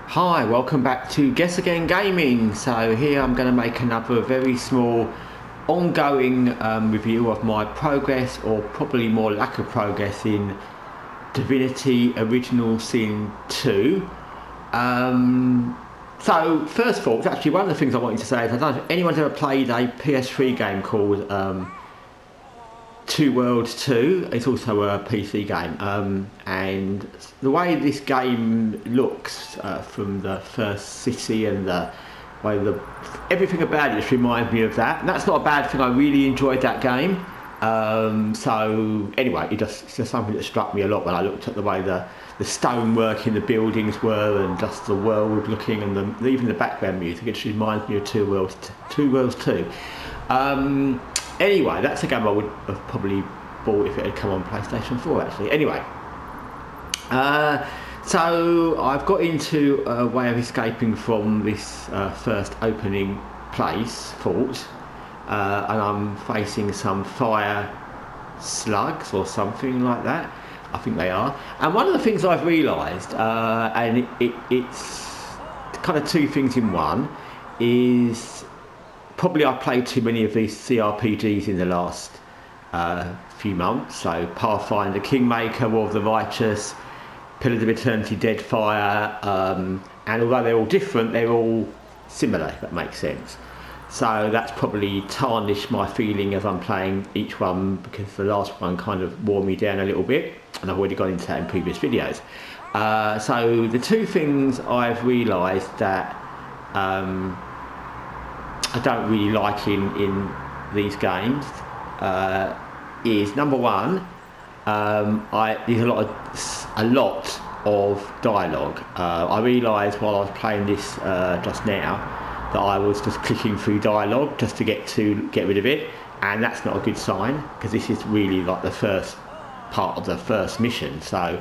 Hi, welcome back to Guessagaingaming. So here I'm going to make another very small ongoing review of my progress, or probably more lack of progress, in Divinity Original Sin 2. So first of all, actually one of the things I wanted to say is I don't know if anyone's ever played a PS3 game called Two Worlds 2. It's also a PC game, and the way this game looks from the first city and the way everything about it just reminds me of that, and that's not a bad thing. I really enjoyed that game. So anyway, it's just something that struck me a lot when I looked at the way the stonework in the buildings were, and just the world looking, and even the background music. It just reminds me of Two Worlds 2. Anyway, that's a game I would have probably bought if it had come on PlayStation 4 actually. Anyway, so I've got into a way of escaping from this first opening place, fort, and I'm facing some fire slugs or something like that. I think they are. And one of the things I've realised, and it's kind of two things in one, is probably I've played too many of these CRPGs in the last few months. So Pathfinder, Kingmaker, War of the Righteous, Pillars of Eternity, Deadfire, and although they're all different, they're all similar, if that makes sense. So that's probably tarnished my feeling as I'm playing each one, because the last one kind of wore me down a little bit, and I've already gone into that in previous videos. So the two things I've realised that I don't really like in these games is, number one, there's a lot of dialogue. I realised while I was playing this just now that I was just clicking through dialogue just to get rid of it, and that's not a good sign, because this is really like the first part of the first mission. So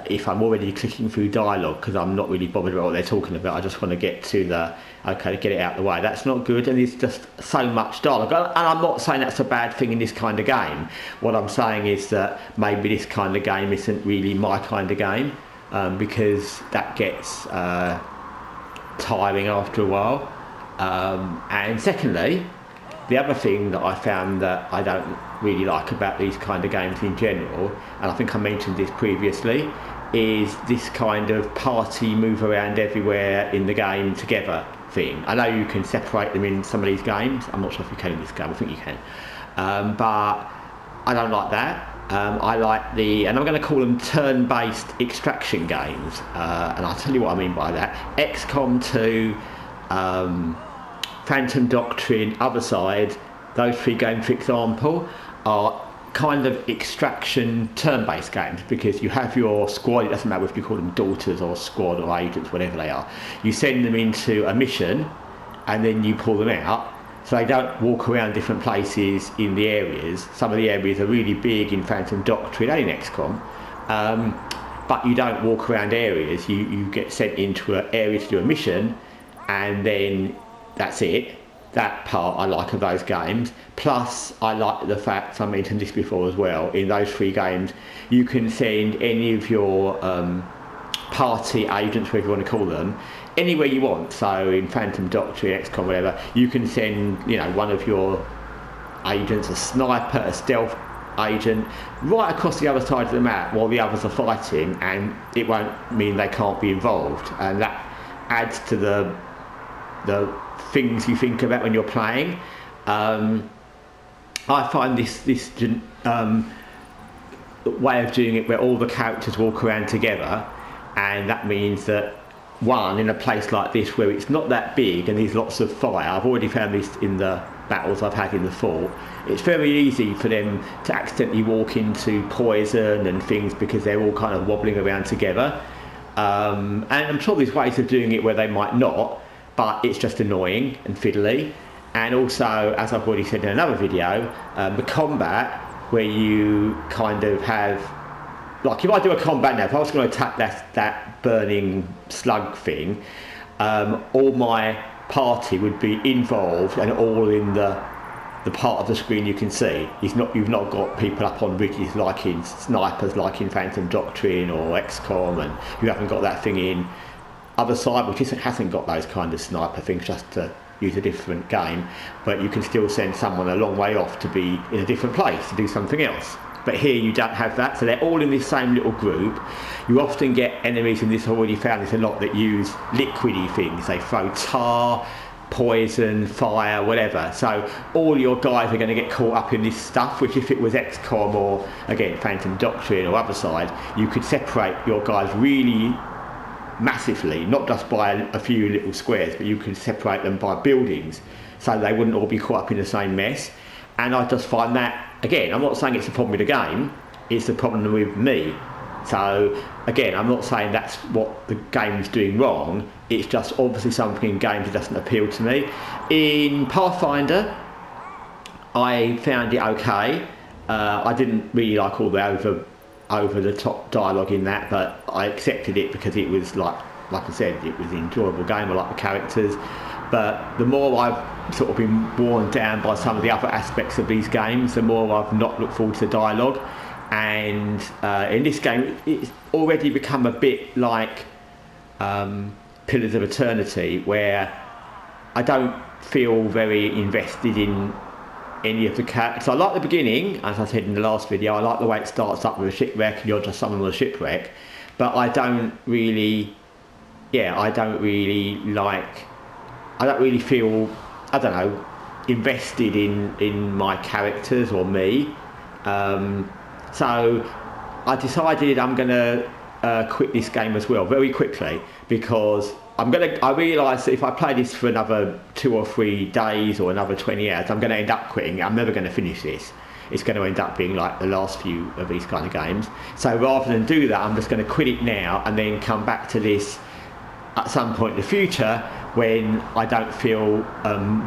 if I'm already clicking through dialogue because I'm not really bothered about what they're talking about, I just want to get to get it out of the way. That's not good, and there's just so much dialogue. And I'm not saying that's a bad thing in this kind of game. What I'm saying is that maybe this kind of game isn't really my kind of game, because that gets tiring after a while. And secondly, the other thing that I found that I don't really like about these kind of games in general, and I think I mentioned this previously, is this kind of party move around everywhere in the game together thing. I know you can separate them in some of these games. I'm not sure if you can in this game. I think you can, but I don't like that. I like and I'm going to call them turn-based extraction games, and I'll tell you what I mean by that. XCOM 2, Phantom Doctrine, Other Side, those three games, for example, are kind of extraction turn-based games, because you have your squad. It doesn't matter if you call them daughters or squad or agents, whatever they are. You send them into a mission and then you pull them out, so they don't walk around different places in the areas. Some of the areas are really big in Phantom Doctrine and in XCOM, but you don't walk around areas. You get sent into an area to do a mission, and then that's it. That part I like of those games. Plus I like the fact, I mentioned this before as well, in those three games you can send any of your party agents, whatever you want to call them, anywhere you want. So in Phantom Doctrine, XCOM, whatever, you can send one of your agents, a sniper, a stealth agent, right across the other side of the map while the others are fighting, and it won't mean they can't be involved, and that adds to the things you think about when you're playing. I find this way of doing it where all the characters walk around together, and that means that, one, in a place like this where it's not that big and there's lots of fire, I've already found this in the battles I've had in the fort, it's very easy for them to accidentally walk into poison and things because they're all kind of wobbling around together. And I'm sure there's ways of doing it where they might not, but it's just annoying and fiddly. And also, as I've already said in another video, the combat, where you kind of have, like, if I do a combat now, if I was going to attack that burning slug thing, all my party would be involved and all in the part of the screen you can see. You've not got people up on ridges like in snipers, like in Phantom Doctrine or XCOM, and you haven't got that thing in other side, which hasn't got those kind of sniper things, just to use a different game, but you can still send someone a long way off to be in a different place to do something else. But here you don't have that, so they're all in this same little group. You often get enemies in this, already found this a lot, that use liquidy things. They throw tar, poison, fire, whatever. So all your guys are going to get caught up in this stuff, which if it was XCOM or, again, Phantom Doctrine or other side, you could separate your guys really massively, not just by a few little squares, but you could separate them by buildings, so they wouldn't all be caught up in the same mess. And I just find that, again, I'm not saying it's a problem with the game, it's a problem with me. So again, I'm not saying that's what the game's doing wrong, it's just obviously something in games that doesn't appeal to me. In Pathfinder, I found it okay. I didn't really like all the over the top dialogue in that, but I accepted it because it was like I said, it was an enjoyable game. I like the characters, but the more I've sort of been worn down by some of the other aspects of these games, the more I've not looked forward to the dialogue. And in this game, it's already become a bit like Pillars of Eternity, where I don't feel very invested in any of the characters. I like the beginning, as I said in the last video. I like the way it starts up with a shipwreck and you're just someone on a shipwreck, but I don't really feel, I don't feel, I don't know, invested in my characters or me. So I decided I'm gonna quit this game as well very quickly, because I realise that if I play this for another 2 or 3 days or another 20 hours, I'm going to end up quitting. I'm never going to finish this. It's going to end up being like the last few of these kind of games. So rather than do that, I'm just going to quit it now and then come back to this at some point in the future when I don't feel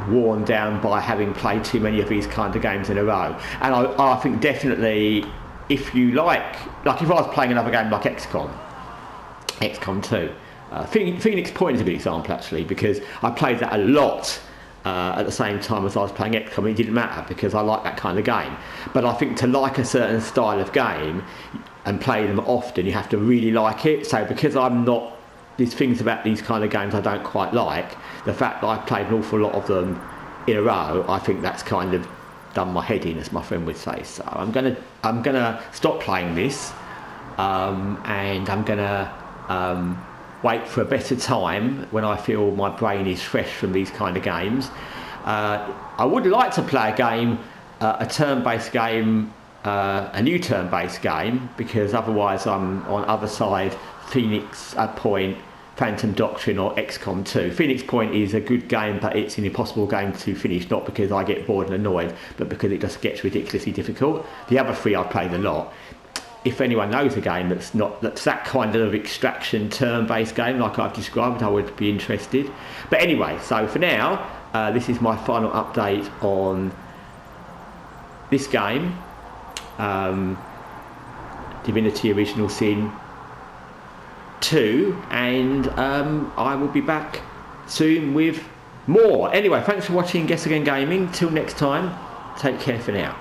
worn down by having played too many of these kind of games in a row. And I think definitely, if you like if I was playing another game like XCOM 2, Phoenix Point is a good example actually, because I played that a lot at the same time as I was playing XCOM. It didn't matter because I like that kind of game. But I think to like a certain style of game and play them often, you have to really like it. So because there's things about these kind of games I don't quite like, the fact that I've played an awful lot of them in a row, I think that's kind of done my head in, as my friend would say. So I'm gonna stop playing this, and I'm gonna wait for a better time when I feel my brain is fresh from these kind of games. I would like to play a game, a turn-based game, a new turn-based game, because otherwise I'm on other side, Phoenix Point, Phantom Doctrine or XCOM 2. Phoenix Point is a good game, but it's an impossible game to finish, not because I get bored and annoyed, but because it just gets ridiculously difficult. The other 3 I've played a lot. If anyone knows a game that's that kind of extraction turn-based game like I've described, I would be interested. But anyway, so for now, this is my final update on this game, Divinity Original Sin 2, and I will be back soon with more. Anyway, thanks for watching Guessagaingaming. Till next time, take care for now.